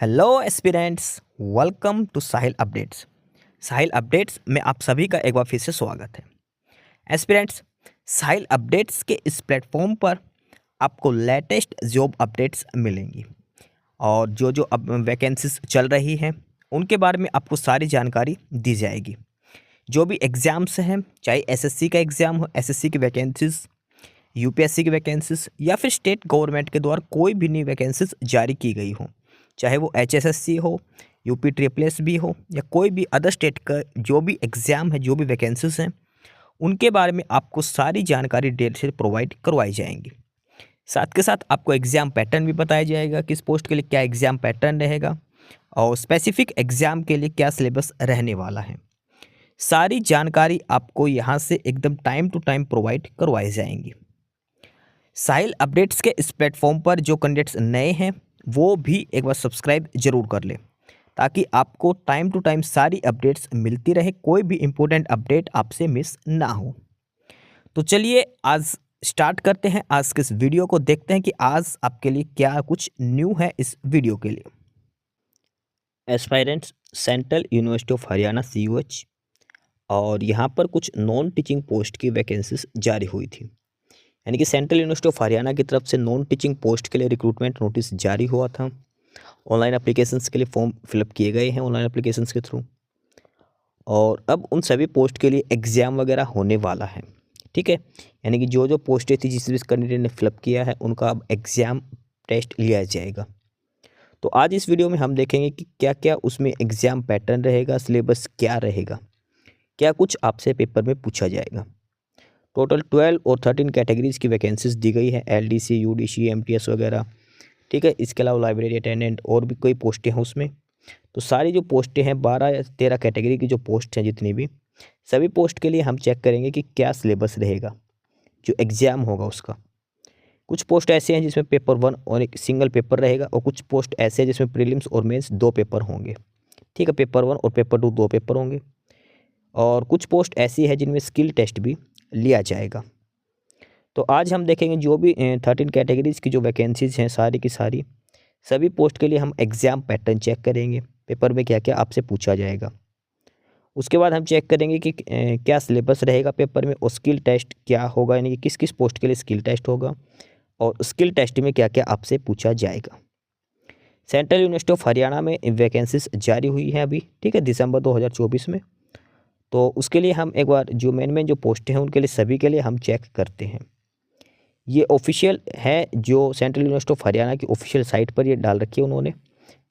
Hello aspirants, welcome to Sahil updates. Sahil updates में आप सभी का एक बार फिर से स्वागत है। एस्पिरेंट्स, साहिल अपडेट्स के इस प्लेटफॉर्म पर आपको लेटेस्ट जॉब अपडेट्स मिलेंगी और जो जो अब वैकेंसीज चल रही हैं उनके बारे में आपको सारी जानकारी दी जाएगी। जो भी एग्ज़ाम्स हैं, चाहे एसएससी का एग्ज़ाम हो, एसएससी की वैकेंसीज, यूपीएससी की वैकेंसीज या फिर स्टेट गवर्नमेंट के द्वारा कोई भी नई वैकेंसीज जारी की गई हो, चाहे वो एचएसएससी हो, यूपी ट्रिपल एस भी हो या कोई भी अदर स्टेट का जो भी एग्ज़ाम है, जो भी वैकेंसीज हैं, उनके बारे में आपको सारी जानकारी डिटेल से प्रोवाइड करवाई जाएंगी। साथ के साथ आपको एग्ज़ाम पैटर्न भी बताया जाएगा, किस पोस्ट के लिए क्या एग्ज़ाम पैटर्न रहेगा और स्पेसिफिक एग्ज़ाम के लिए क्या सिलेबस रहने वाला है। सारी जानकारी आपको यहाँ से एकदम टाइम टू टाइम प्रोवाइड करवाई जाएंगी। साहिल अपडेट्स के इस प्लेटफॉर्म पर जो कैंडिडेट्स नए हैं वो भी एक बार सब्सक्राइब जरूर कर लें ताकि आपको टाइम टू टाइम सारी अपडेट्स मिलती रहे, कोई भी इम्पोर्टेंट अपडेट आपसे मिस ना हो। तो चलिए आज स्टार्ट करते हैं आज के इस वीडियो को, देखते हैं कि आज आपके लिए क्या कुछ न्यू है इस वीडियो के लिए। Aspirants central university of Haryana CUH और यहाँ पर कुछ नॉन टीचिंग पोस्ट की वैकेंसीज जारी हुई थी, यानी कि सेंट्रल यूनिवर्सिटी ऑफ हरियाणा की तरफ से नॉन टीचिंग पोस्ट के लिए रिक्रूटमेंट नोटिस जारी हुआ था। ऑनलाइन एप्लीकेशंस के लिए फॉर्म फिलअप किए गए हैं ऑनलाइन एप्लीकेशंस के थ्रू, और अब उन सभी पोस्ट के लिए एग्ज़ाम वगैरह होने वाला है। ठीक है, यानी कि जो जो पोस्टें थी जिस भी कैंडिडेट ने फिलअप किया है उनका अब एग्ज़ाम टेस्ट लिया जाएगा। तो आज इस वीडियो में हम देखेंगे कि क्या क्या उसमें एग्ज़ाम पैटर्न रहेगा, सिलेबस क्या रहेगा, क्या कुछ आपसे पेपर में पूछा जाएगा। टोटल 12 और 13 कैटेगरीज़ की वैकेंसीज दी गई है, LDC, UDC, MTS वगैरह। ठीक है, इसके अलावा लाइब्रेरी अटेंडेंट और भी कोई पोस्टें हैं उसमें। तो सारी जो पोस्टें हैं 12 या 13 कैटेगरी की जो पोस्ट हैं जितनी भी, सभी पोस्ट के लिए हम चेक करेंगे कि क्या सिलेबस रहेगा, जो एग्ज़ाम होगा उसका। कुछ पोस्ट ऐसे हैं जिसमें पेपर 1 और एक सिंगल पेपर रहेगा, और कुछ पोस्ट ऐसे हैं जिसमें प्रीलिम्स और मेंस 2 पेपर होंगे। ठीक है, पेपर 1 और पेपर 2 2 पेपर होंगे, और कुछ पोस्ट ऐसी है जिनमें स्किल टेस्ट भी लिया जाएगा। तो आज हम देखेंगे जो भी 13 कैटेगरीज़ की जो वैकेंसीज़ हैं सारी की सारी, सभी पोस्ट के लिए हम एग्ज़ाम पैटर्न चेक करेंगे, पेपर में क्या क्या आपसे पूछा जाएगा। उसके बाद हम चेक करेंगे कि क्या सिलेबस रहेगा पेपर में, और स्किल टेस्ट क्या होगा, यानी कि किस किस पोस्ट के लिए स्किल टेस्ट होगा और स्किल टेस्ट में क्या क्या आपसे पूछा जाएगा। सेंट्रल यूनिवर्सिटी ऑफ हरियाणा में वैकेंसीज जारी हुई हैं अभी, ठीक है, दिसंबर 2024 में। तो उसके लिए हम एक बार जो मेन जो पोस्ट हैं उनके लिए सभी के लिए हम चेक करते हैं। ये ऑफिशियल है, जो सेंट्रल यूनिवर्सिटी ऑफ हरियाणा की ऑफिशियल साइट पर ये डाल रखी है उन्होंने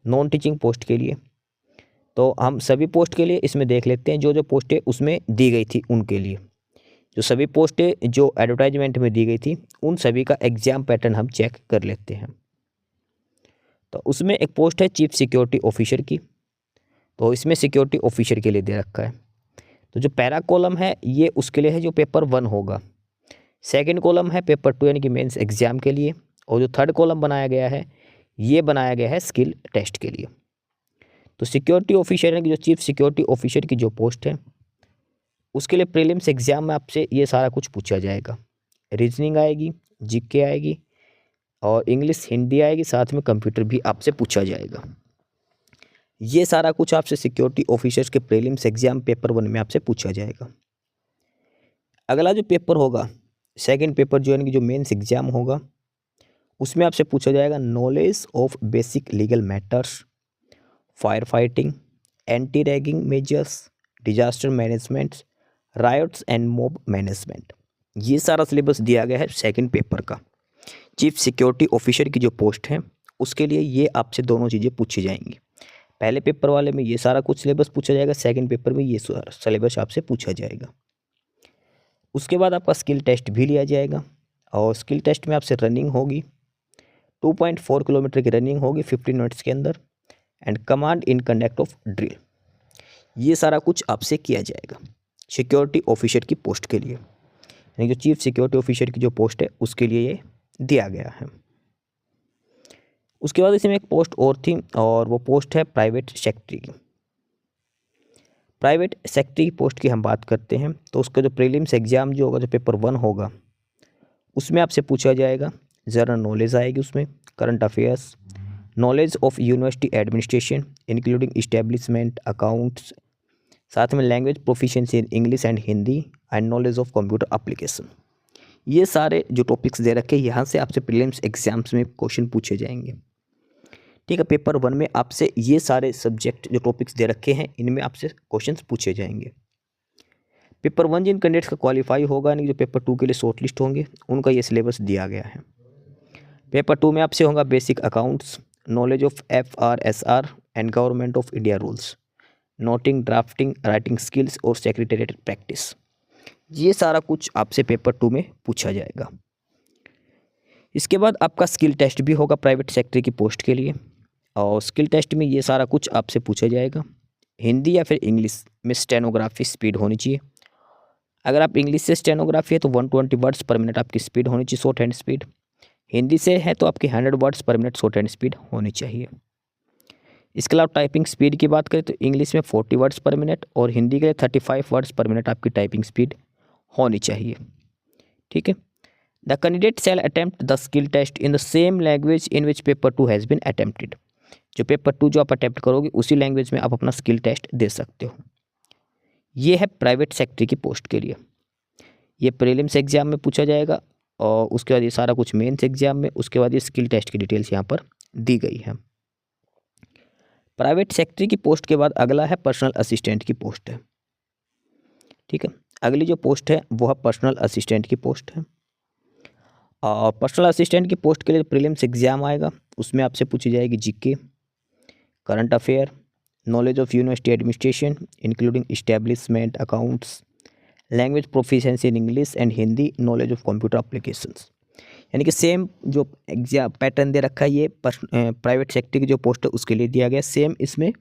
नॉन टीचिंग पोस्ट के लिए। तो हम सभी पोस्ट के लिए इसमें देख लेते हैं जो जो पोस्टें उसमें दी गई थी उनके लिए। जो सभी पोस्टें जो एडवर्टाइजमेंट में दी गई थी उन सभी का एग्ज़ाम पैटर्न हम चेक कर लेते हैं। तो उसमें एक पोस्ट है चीफ सिक्योरिटी ऑफिसर की, तो इसमें सिक्योरिटी ऑफिसर के लिए दे रखा है। तो जो पैरा कॉलम है ये उसके लिए है जो पेपर 1 होगा। सेकंड कॉलम है पेपर 2 यानी कि मेंस एग्ज़ाम के लिए, और जो थर्ड कॉलम बनाया गया है ये बनाया गया है स्किल टेस्ट के लिए। तो सिक्योरिटी ऑफिसर यानी कि जो चीफ सिक्योरिटी ऑफिसर की जो पोस्ट है उसके लिए प्रीलिम्स एग्ज़ाम में आपसे ये सारा कुछ पूछा जाएगा। रीजनिंग आएगी, जीके आएगी और इंग्लिश हिंदी आएगी, साथ में कंप्यूटर भी आपसे पूछा जाएगा। ये सारा कुछ आपसे सिक्योरिटी ऑफिसर्स के प्रीलिम्स एग्ज़ाम पेपर 1 में आपसे पूछा जाएगा। अगला जो पेपर होगा, सेकंड पेपर जो यानी कि जो मेंस एग्ज़ाम होगा, उसमें आपसे पूछा जाएगा knowledge of basic legal matters, fire fighting, anti ragging measures, disaster management, rights and mob management. ये सारा सिलेबस दिया गया है सेकंड पेपर का। चीफ सिक्योरिटी ऑफिसर की जो पोस्ट है उसके लिए ये आपसे दोनों चीज़ें पूछी जाएंगी। पहले पेपर वाले में ये सारा कुछ सिलेबस पूछा जाएगा, सेकंड पेपर में ये सिलेबस आपसे पूछा जाएगा। उसके बाद आपका स्किल टेस्ट भी लिया जाएगा, और स्किल टेस्ट में आपसे रनिंग होगी, 2.4 किलोमीटर की रनिंग होगी 15 मिनट्स के अंदर, and command in conduct of drill. ये सारा कुछ आपसे किया जाएगा सिक्योरिटी ऑफिसर की पोस्ट के लिए, यानी जो चीफ सिक्योरिटी ऑफिसर की जो पोस्ट है उसके लिए ये दिया गया है। उसके बाद इसमें एक पोस्ट और थी, और वो पोस्ट है प्राइवेट सेक्रेटरी की। प्राइवेट सेक्रेटरी पोस्ट की हम बात करते हैं तो उसका जो प्रीलिम्स एग्ज़ाम जो होगा, जो पेपर 1 होगा, उसमें आपसे पूछा जाएगा जनरल नॉलेज आएगी, उसमें current affairs, knowledge of university administration including establishment accounts, साथ में language proficiency in English and Hindi and knowledge of computer application. ये सारे जो टॉपिक्स दे रखे हैं यहाँ से आपसे प्रीलिम्स एग्जाम्स में क्वेश्चन पूछे जाएंगे। ठीक है, पेपर 1 में आपसे ये सारे सब्जेक्ट जो टॉपिक्स दे रखे हैं इनमें आपसे क्वेश्चंस पूछे जाएंगे। पेपर 1 जिन कैंडिडेट्स का क्वालिफाई होगा यानी जो पेपर 2 के लिए शॉर्ट लिस्ट होंगे उनका ये सिलेबस दिया गया है। पेपर 2 में आपसे होगा basic accounts, knowledge of FRSR and government of India rules, noting, drafting, writing skills और सेक्रेटेरिएट प्रैक्टिस। ये सारा कुछ आपसे पेपर 2 में पूछा जाएगा। इसके बाद आपका स्किल टेस्ट भी होगा प्राइवेट सेक्टर की पोस्ट के लिए, और स्किल टेस्ट में ये सारा कुछ आपसे पूछा जाएगा। हिंदी या फिर इंग्लिश में स्टेनोग्राफी स्पीड होनी चाहिए। अगर आप इंग्लिश से स्टेनोग्राफी है तो 120 वर्ड्स पर मिनट आपकी स्पीड होनी चाहिए, शॉर्ट हैंड स्पीड। हिंदी से है तो आपकी 100 वर्ड्स पर मिनट शॉर्ट हैंड स्पीड होनी चाहिए। इसके अलावा टाइपिंग स्पीड की बात करें तो इंग्लिश में 40 वर्ड्स पर मिनट और हिंदी के लिए 35 वर्ड्स पर मिनट आपकी टाइपिंग स्पीड होनी चाहिए। ठीक है, the candidate shall attempt the skill test in the same language in which paper 2 has been attempted. जो पेपर 2 जो आप अटेम्प्ट करोगे उसी लैंग्वेज में आप अपना स्किल टेस्ट दे सकते हो। ये है प्राइवेट सेक्टर की पोस्ट के लिए। ये प्रीलिम्स एग्जाम में पूछा जाएगा और उसके बाद ये सारा कुछ मेंस एग्जाम में, उसके बाद ये स्किल टेस्ट की डिटेल्स यहाँ पर दी गई है। प्राइवेट सेक्टर की पोस्ट के बाद अगला है पर्सनल असिस्टेंट की पोस्ट है। ठीक है, अगली जो पोस्ट है वो है पर्सनल असिस्टेंट की पोस्ट है। और पर्सनल असिस्टेंट की पोस्ट के लिए प्रीलिम्स एग्जाम आएगा, उसमें आपसे पूछी जाएगी GK, current affair, knowledge of university administration including establishment accounts, language proficiency in English and Hindi, knowledge of computer applications. यानी कि सेम जो एग्जाम पैटर्न दे रखा है ये प्राइवेट सेक्टर की जो पोस्ट है उसके लिए दिया गया, सेम इसमें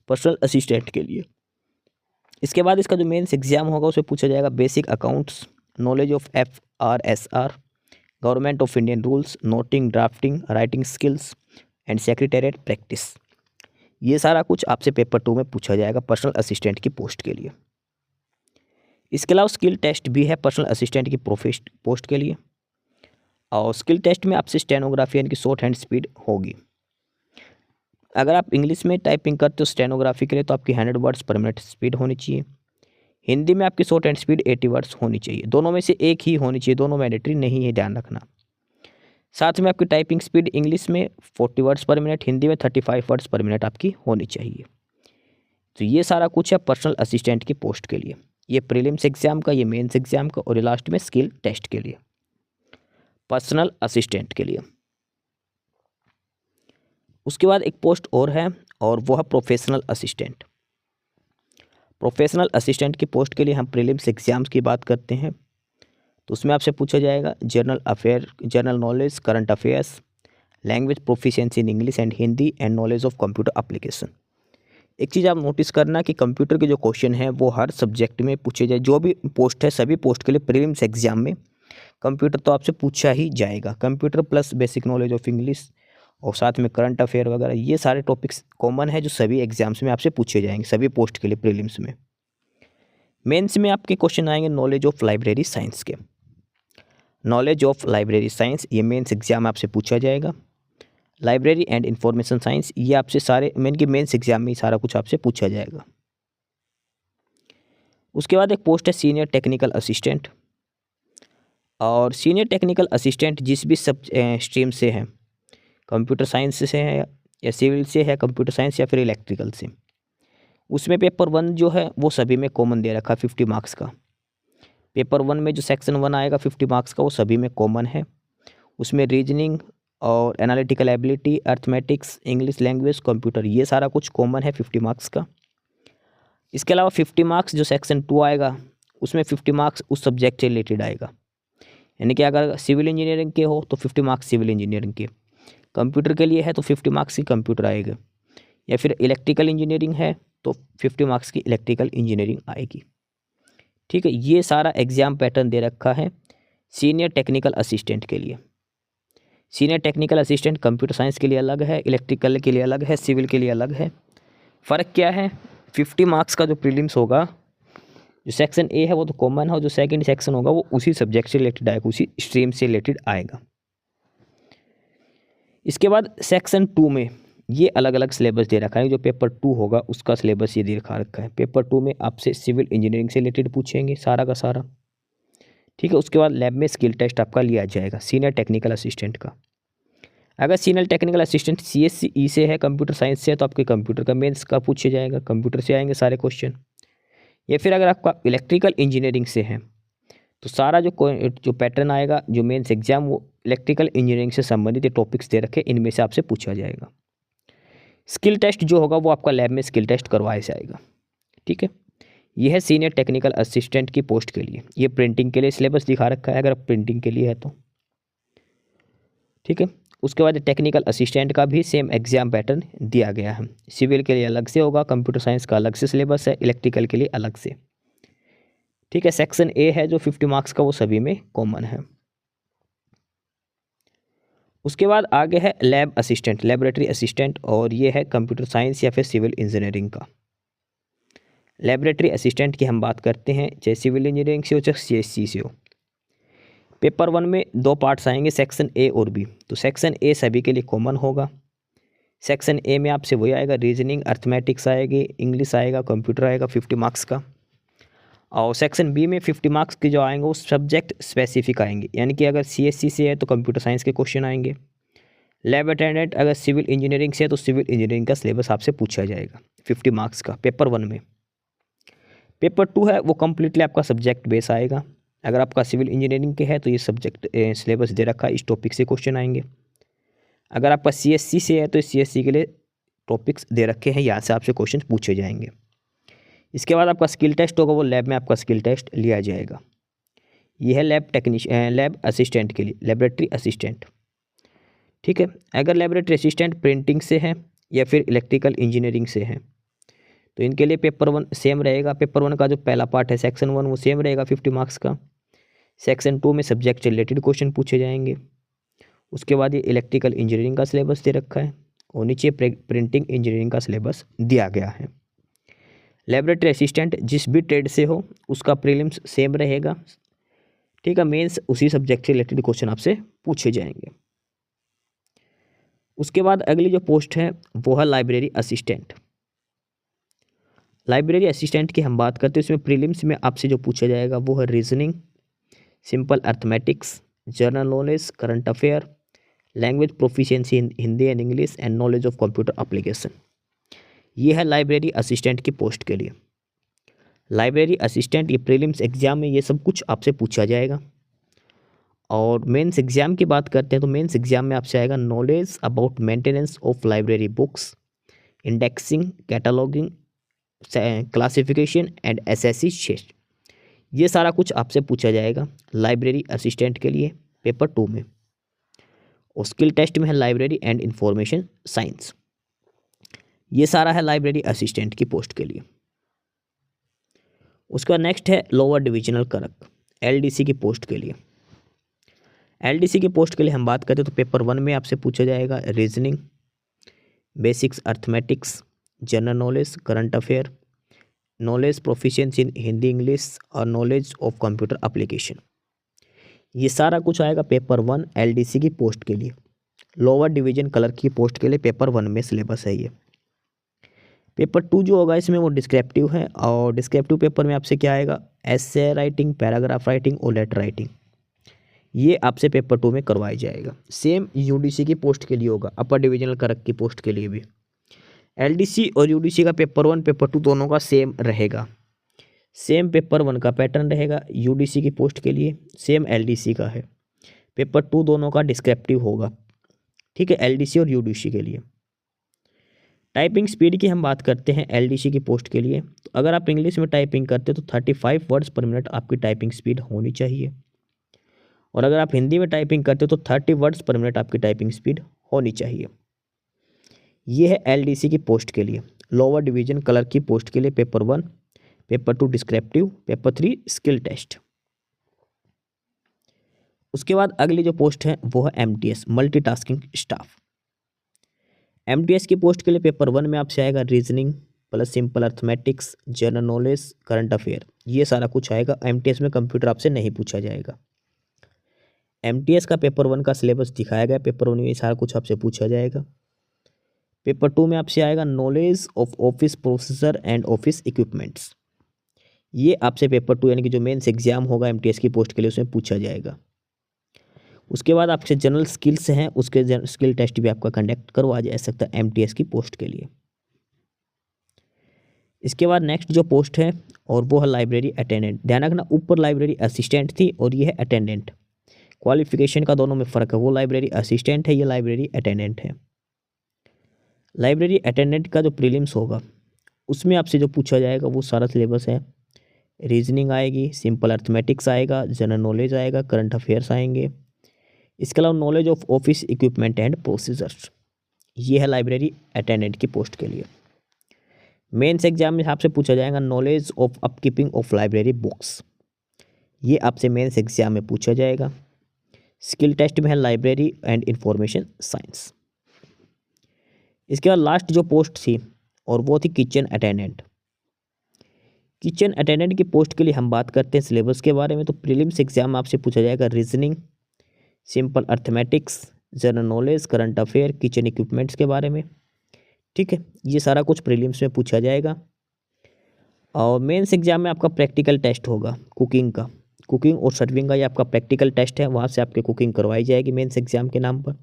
पर्सनल असिस्टेंट के लिए। इसके बाद इसका जो मेंस एग्जाम होगा उसमें पूछा जाएगा basic accounts, knowledge of FRSR, government of Indian rules, noting, drafting, writing skills and secretariat practice. ये सारा कुछ आपसे पेपर 2 में पूछा जाएगा पर्सनल असिस्टेंट की पोस्ट के लिए। इसके अलावा स्किल टेस्ट भी है पर्सनल असिस्टेंट की पोस्ट के लिए, और स्किल टेस्ट में आपसे स्टेनोग्राफी यानी कि शॉर्ट हैंड स्पीड होगी। अगर आप इंग्लिश में टाइपिंग करते हो स्टेनोग्राफी के लिए तो आपकी 100 वर्ड्स पर मिनट स्पीड होनी चाहिए। हिंदी में आपकी शॉर्ट हैंड स्पीड 80 वर्ड्स होनी चाहिए। दोनों में से एक ही होनी चाहिए, दोनों मैंडेटरी नहीं है, ध्यान रखना। साथ में आपकी टाइपिंग स्पीड इंग्लिश में 40 वर्ड्स पर मिनट, हिंदी में 35 वर्ड्स पर मिनट आपकी होनी चाहिए। तो ये सारा कुछ है पर्सनल असिस्टेंट की पोस्ट के लिए। ये प्रीलिम्स एग्जाम का, ये मेंस एग्जाम का, और ये लास्ट में स्किल टेस्ट के लिए पर्सनल असिस्टेंट के लिए। उसके बाद एक पोस्ट और है और वो है प्रोफेशनल असिस्टेंट। प्रोफेशनल असिस्टेंट की पोस्ट के लिए हम प्रीलिम्स एग्जाम्स की बात करते हैं तो उसमें आपसे पूछा जाएगा general knowledge, current affairs, language proficiency in English and Hindi and knowledge of computer application. एक चीज़ आप नोटिस करना कि कंप्यूटर के जो क्वेश्चन हैं वो हर सब्जेक्ट में पूछे जाए। जो भी पोस्ट है सभी पोस्ट के लिए प्रीलिम्स एग्जाम में कंप्यूटर तो आपसे पूछा ही जाएगा। Computer plus basic knowledge of English और साथ में करंट अफेयर वगैरह, ये सारे टॉपिक्स कॉमन है जो सभी एग्जाम्स में आपसे पूछे जाएंगे, सभी पोस्ट के लिए प्रीलिम्स में। मेंस में आपके क्वेश्चन आएंगे नॉलेज ऑफ लाइब्रेरी साइंस के। नॉलेज ऑफ लाइब्रेरी साइंस ये मेंस एग्जाम आपसे पूछा जाएगा। लाइब्रेरी एंड इंफॉर्मेशन साइंस ये आपसे सारे मेंस एग्जाम में सारा कुछ आपसे पूछा जाएगा। उसके बाद एक पोस्ट है सीनियर टेक्निकल असिस्टेंट। और सीनियर टेक्निकल असिस्टेंट जिस भी सब स्ट्रीम से है, कंप्यूटर साइंस से है या सिविल से है, कंप्यूटर साइंस या फिर इलेक्ट्रिकल से, उसमें पेपर 1 जो है वो सभी में कॉमन दे रखा 50 मार्क्स का। पेपर 1 में जो सेक्शन 1 आएगा 50 मार्क्स का वो सभी में कॉमन है। उसमें रीजनिंग और analytical ability, arithmetics, English language, computer, ये सारा कुछ कॉमन है 50 मार्क्स का। इसके अलावा 50 मार्क्स जो सेक्शन 2 आएगा उसमें 50 मार्क्स उस सब्जेक्ट से रिलेटेड आएगा। यानी कि अगर सिविल इंजीनियरिंग के हो तो 50 मार्क्स सिविल इंजीनियरिंग के, कंप्यूटर के लिए है तो 50 मार्क्स की कंप्यूटर आएगा, या फिर इलेक्ट्रिकल इंजीनियरिंग है तो 50 मार्क्स की इलेक्ट्रिकल इंजीनियरिंग आएगी। ठीक है, ये सारा एग्जाम पैटर्न दे रखा है सीनियर टेक्निकल असिस्टेंट के लिए। Senior technical assistant computer science के लिए अलग है, इलेक्ट्रिकल के लिए अलग है, सिविल के लिए अलग है। फ़र्क क्या है, 50 मार्क्स का जो प्रीलिम्स होगा, जो सेक्शन ए है वो तो कॉमन है, और जो सेकंड सेक्शन होगा वो उसी सब्जेक्ट से रिलेटेड आएगा, उसी स्ट्रीम से रिलेटेड आएगा। इसके बाद सेक्शन 2 में ये अलग अलग सिलेबस दे रखा है। जो पेपर 2 होगा उसका सिलेबस ये दे रखा है। पेपर 2 में आपसे सिविल इंजीनियरिंग से रिलेटेड पूछेंगे सारा का सारा, ठीक है। उसके बाद लैब में स्किल टेस्ट आपका लिया जाएगा सीनियर टेक्निकल असिस्टेंट का। अगर सीनियर टेक्निकल असिस्टेंट CSE से है, कंप्यूटर साइंस से है, तो आपके कंप्यूटर का मेंस का पूछे जाएगा, कंप्यूटर से आएंगे सारे क्वेश्चन। या फिर अगर आपका इलेक्ट्रिकल इंजीनियरिंग से है तो सारा जो पैटर्न आएगा, जो मेंस एग्जाम, वो इलेक्ट्रिकल इंजीनियरिंग से संबंधित टॉपिक्स दे रखे, इनमें से आपसे पूछा जाएगा। स्किल टेस्ट जो होगा वो आपका लैब में स्किल टेस्ट करवाया जाएगा, ठीक है। यह है सीनियर टेक्निकल असिस्टेंट की पोस्ट के लिए। ये प्रिंटिंग के लिए सिलेबस दिखा रखा है, अगर आप प्रिंटिंग के लिए है तो, ठीक है। उसके बाद टेक्निकल असिस्टेंट का भी सेम एग्जाम पैटर्न दिया गया है। सिविल के लिए अलग से होगा, कंप्यूटर साइंस का अलग से सिलेबस है, इलेक्ट्रिकल के लिए अलग से, ठीक है। सेक्शन A है जो 50 मार्क्स का, वो सभी में कॉमन है। उसके बाद आगे है लैब असिस्टेंट, लेबोरेटरी असिस्टेंट, और ये है कंप्यूटर साइंस या फिर सिविल इंजीनियरिंग का। लेबोरेटरी असिस्टेंट की हम बात करते हैं, चाहे सिविल इंजीनियरिंग से हो चाहे CSE से हो। पेपर 1 में 2 पार्ट्स आएंगे, सेक्शन A और B। तो सेक्शन A सभी के लिए कॉमन होगा। सेक्शन A में आपसे वही आएगा, रीजनिंग, अर्थमेटिक्स आएगी, इंग्लिश आएगा, कंप्यूटर आएगा 50 मार्क्स का। और सेक्शन B में 50 मार्क्स के जो आएंगे वो सब्जेक्ट स्पेसिफिक आएंगे, यानी कि अगर CSE से है तो कंप्यूटर साइंस के क्वेश्चन आएंगे। लैब अटेंडेंट अगर सिविल इंजीनियरिंग से है तो सिविल इंजीनियरिंग का सिलेबस आपसे पूछा जाएगा 50 मार्क्स का पेपर 1 में। पेपर 2 है वो कम्प्लीटली आपका सब्जेक्ट बेस आएगा। अगर आपका सिविल इंजीनियरिंग के है तो ये सब्जेक्ट सिलेबस दे रखा है, इस टॉपिक से क्वेश्चन आएंगे। अगर आपका CSE से है तो CSE के लिए टॉपिक्स दे रखे हैं, यहाँ से आपसे क्वेश्चन पूछे जाएंगे। इसके बाद आपका स्किल टेस्ट होगा, वो लैब में आपका स्किल टेस्ट लिया जाएगा। यह है लैब असिस्टेंट के लिए, लेबोरेटरी असिस्टेंट, ठीक है। अगर लेबोरेटरी असिस्टेंट प्रिंटिंग से है या फिर इलेक्ट्रिकल इंजीनियरिंग से है तो इनके लिए पेपर 1 सेम रहेगा। पेपर 1 का जो पहला पार्ट है सेक्शन 1 वो सेम रहेगा 50 मार्क्स का। सेक्शन 2 में सब्जेक्ट से रिलेटेड क्वेश्चन पूछे जाएंगे। उसके बाद ये इलेक्ट्रिकल इंजीनियरिंग का सिलेबस दे रखा है और नीचे प्रिंटिंग इंजीनियरिंग का सिलेबस दिया गया है। लेबोरेटरी असिस्टेंट जिस भी ट्रेड से हो उसका प्रीलिम्स सेम रहेगा, ठीक है। मेंस उसी सब्जेक्ट से रिलेटेड क्वेश्चन आपसे पूछे जाएंगे। उसके बाद अगली जो पोस्ट है वो है लाइब्रेरी असिस्टेंट। लाइब्रेरी असिस्टेंट की हम बात करते हैं, इसमें प्रीलिम्स में आपसे जो पूछा जाएगा वो है reasoning, simple arithmetics, general knowledge, current affair, language proficiency in Hindi and English, and knowledge of computer application. ये है लाइब्रेरी असिस्टेंट की पोस्ट के लिए। लाइब्रेरी असिस्टेंट ये प्रीलिम्स एग्जाम में ये सब कुछ आपसे पूछा जाएगा। और मेंस एग्जाम की बात करते हैं तो मेंस एग्जाम में आपसे आएगा knowledge about maintenance of library books, indexing, cataloguing, classification and SSC schist. ये सारा कुछ आपसे पूछा जाएगा लाइब्रेरी असिस्टेंट के लिए पेपर 2 में। और स्किल टेस्ट में है लाइब्रेरी एंड इंफॉर्मेशन साइंस। ये सारा है लाइब्रेरी असिस्टेंट की पोस्ट के लिए। उसके बाद नेक्स्ट है लोअर डिविजनल क्लर्क, LDC की पोस्ट के लिए। LDC की पोस्ट के लिए हम बात करते हैं तो पेपर 1 में आपसे पूछा जाएगा reasoning, basics arithmetics, general knowledge, current affair, knowledge proficiency in Hindi English और नॉलेज ऑफ कंप्यूटर एप्लीकेशन। ये सारा कुछ आएगा पेपर 1 LDC की पोस्ट के लिए। लोअर डिवीजन क्लर्क की पोस्ट के लिए पेपर 1 में सिलेबस है ये। पेपर 2 जो होगा इसमें वो डिस्क्रिप्टिव है, और डिस्क्रिप्टिव पेपर में आपसे क्या आएगा, एसे राइटिंग, पैराग्राफ राइटिंग और लेटर राइटिंग। ये आपसे पेपर 2 में करवाया जाएगा। सेम UDC की पोस्ट के लिए होगा, अपर डिविजनल क्लर्क की पोस्ट के लिए भी। LDC और UDC का पेपर 1 पेपर 2 दोनों का सेम रहेगा। सेम पेपर 1 का पैटर्न रहेगा UDC की पोस्ट के लिए, सेम LDC का है। पेपर 2 दोनों का डिस्क्रिप्टिव होगा, ठीक है, LDC और UDC के लिए। टाइपिंग स्पीड की हम बात करते हैं LDC की पोस्ट के लिए, तो अगर आप इंग्लिश में टाइपिंग करते हो तो 35 वर्ड्स पर मिनट आपकी टाइपिंग स्पीड होनी चाहिए। और अगर आप हिंदी में टाइपिंग करते हो तो 30 वर्ड्स पर मिनट आपकी टाइपिंग स्पीड होनी चाहिए। ये है LDC की पोस्ट के लिए। लोअर डिवीजन क्लर्क की पोस्ट के लिए paper 1, paper 2 descriptive, paper 3 skill test. उसके बाद अगली जो पोस्ट है वो है MTS, मल्टीटास्किंग स्टाफ। MTS की पोस्ट के लिए पेपर 1 में आपसे आएगा reasoning plus simple arithmetics, general knowledge, current affair. ये सारा कुछ आएगा। MTS में कंप्यूटर आपसे नहीं पूछा जाएगा। एमटीएस का पेपर 1 का सिलेबस दिखाया गया। पेपर 1 में सारा कुछ आपसे पूछा जाएगा। पेपर 2 में आपसे आएगा knowledge of office procedure and office equipments. ये आपसे पेपर 2 यानी कि जो मेंस एग्जाम होगा एमटीएस की पोस्ट के लिए उसमें पूछा जाएगा। उसके बाद आपसे जनरल स्किल्स हैं, उसके स्किल टेस्ट भी आपका कंडक्ट करवाया जा सकता है एमटीएस की पोस्ट के लिए। इसके बाद नेक्स्ट जो पोस्ट है और वो है लाइब्रेरी अटेंडेंट। ध्यान रखना, ऊपर लाइब्रेरी असिस्टेंट थी और ये है अटेंडेंट। क्वालिफिकेशन का दोनों में फ़र्क है, वो लाइब्रेरी असिस्टेंट है, ये लाइब्रेरी अटेंडेंट है। लाइब्रेरी अटेंडेंट का जो प्रीलिम्स होगा उसमें आपसे जो पूछा जाएगा वो सारा सिलेबस है। रीजनिंग आएगी, सिंपल अर्थमेटिक्स आएगा, जनरल नॉलेज आएगा, करंट अफेयर्स आएंगे। इसके अलावा knowledge of office equipment and procedures. ये है लाइब्रेरी अटेंडेंट की पोस्ट के लिए। मेंस एग्जाम में आपसे पूछा जाएगा knowledge of upkeeping of library books. ये आपसे मेंस एग्जाम में पूछा जाएगा। स्किल टेस्ट में है लाइब्रेरी एंड इंफॉर्मेशन साइंस। इसके बाद लास्ट जो पोस्ट थी और वो थी किचन अटेंडेंट। किचन अटेंडेंट की पोस्ट के लिए हम बात करते हैं सिलेबस के बारे में। तो प्रीलिम्स एग्जाम में आपसे पूछा जाएगा reasoning, simple arithmetics, general knowledge, current affair, kitchen equipments के बारे में। ठीक है, ये सारा कुछ प्रीलिम्स में पूछा जाएगा। और मेंस एग्जाम में आपका प्रैक्टिकल टेस्ट होगा कुकिंग का। कुकिंग और सर्विंग का ये आपका प्रैक्टिकल टेस्ट है, वहाँ से आपके कुकिंग करवाई जाएगी मेंस एग्जाम के नाम पर।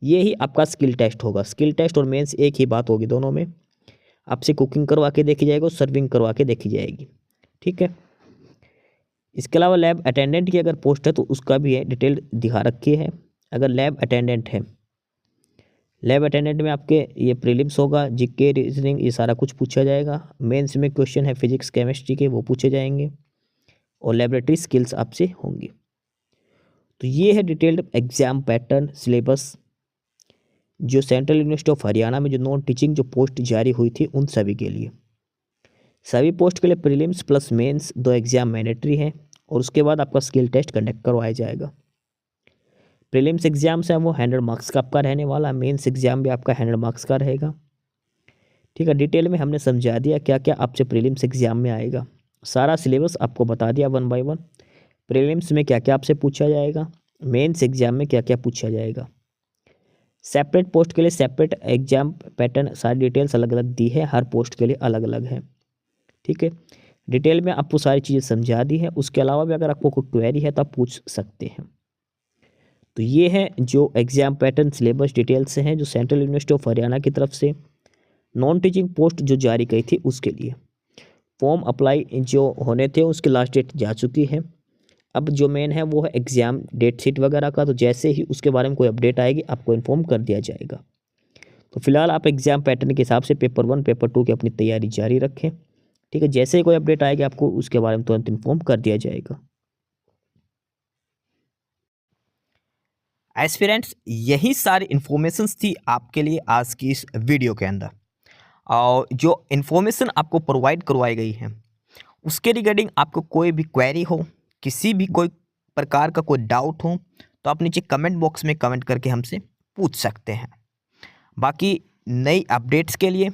ये ही आपका स्किल टेस्ट होगा। स्किल टेस्ट और मेंस एक ही बात होगी, दोनों में आपसे कुकिंग करवा के देखी जाएगी और सर्विंग करवा के देखी जाएगी। ठीक है, इसके अलावा लैब अटेंडेंट की अगर पोस्ट है तो उसका भी है, डिटेल दिखा रखी है। अगर लैब अटेंडेंट है, लैब अटेंडेंट में आपके ये प्रीलिम्स होगा, जीके, रीजनिंग, ये सारा कुछ पूछा जाएगा। मेंस में क्वेश्चन है फिजिक्स केमिस्ट्री के, वो पूछे जाएंगे और लेबोरेटरी स्किल्स आपसे होंगी। तो ये है डिटेल्ड एग्जाम पैटर्न सिलेबस जो सेंट्रल यूनिवर्सिटी ऑफ हरियाणा में जो नॉन टीचिंग जो पोस्ट जारी हुई थी उन सभी के लिए। सभी पोस्ट के लिए prelims plus mains 2 exam mandatory हैं और उसके बाद आपका स्किल टेस्ट कंडक्ट करवाया जाएगा। प्रीलिम्स एग्जाम से वो 100 मार्क्स का आपका रहने वाला, मेंस एग्जाम भी आपका 100 मार्क्स का रहेगा। ठीक है, डिटेल में हमने समझा दिया क्या क्या आपसे प्रीलिम्स एग्जाम में आएगा। सारा सिलेबस आपको बता दिया 1 बाय 1। प्रीलिम्स में क्या क्या आपसे पूछा जाएगा, मेंस एग्जाम में क्या क्या पूछा जाएगा। सेपरेट पोस्ट के लिए सेपरेट एग्जाम पैटर्न, सारी डिटेल्स अलग अलग दी है, हर पोस्ट के लिए अलग अलग है। ठीक है, डिटेल में आपको सारी चीज़ें समझा दी है। उसके अलावा भी अगर आपको कोई क्वेरी है तो आप पूछ सकते हैं। तो ये है जो एग्जाम पैटर्न सिलेबस डिटेल से हैं जो सेंट्रल यूनिवर्सिटी ऑफ हरियाणा की तरफ से नॉन टीचिंग पोस्ट जो जारी की थी उसके लिए। फॉर्म अप्लाई जो होने थे उसकी लास्ट डेट जा चुकी है। अब जो मेन है वो है एग्ज़ाम डेट शीट वगैरह का। तो जैसे ही उसके बारे में कोई अपडेट आएगी आपको इन्फॉर्म कर दिया जाएगा। तो फिलहाल आप एग्जाम पैटर्न के हिसाब से पेपर 1 पेपर 2 की अपनी तैयारी जारी रखें। ठीक है, जैसे ही कोई अपडेट आएगी आपको उसके बारे में तुरंत इन्फॉर्म कर दिया जाएगा। एस्पिरेंट्स, यही सारी इन्फॉर्मेशंस थी आपके लिए आज की इस वीडियो के अंदर। और जो इन्फॉर्मेशन आपको प्रोवाइड करवाई गई है उसके रिगार्डिंग आपको कोई भी क्वेरी हो, किसी भी कोई प्रकार का कोई डाउट हो तो आप नीचे कमेंट बॉक्स में कमेंट करके हमसे पूछ सकते हैं। बाकी नई अपडेट्स के लिए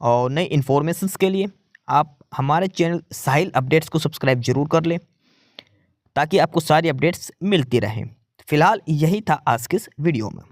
और नई इन्फॉर्मेशंस के लिए आप हमारे चैनल साहिल अपडेट्स को सब्सक्राइब जरूर कर लें ताकि आपको सारी अपडेट्स मिलती रहें। फिलहाल यही था आज के इस वीडियो में।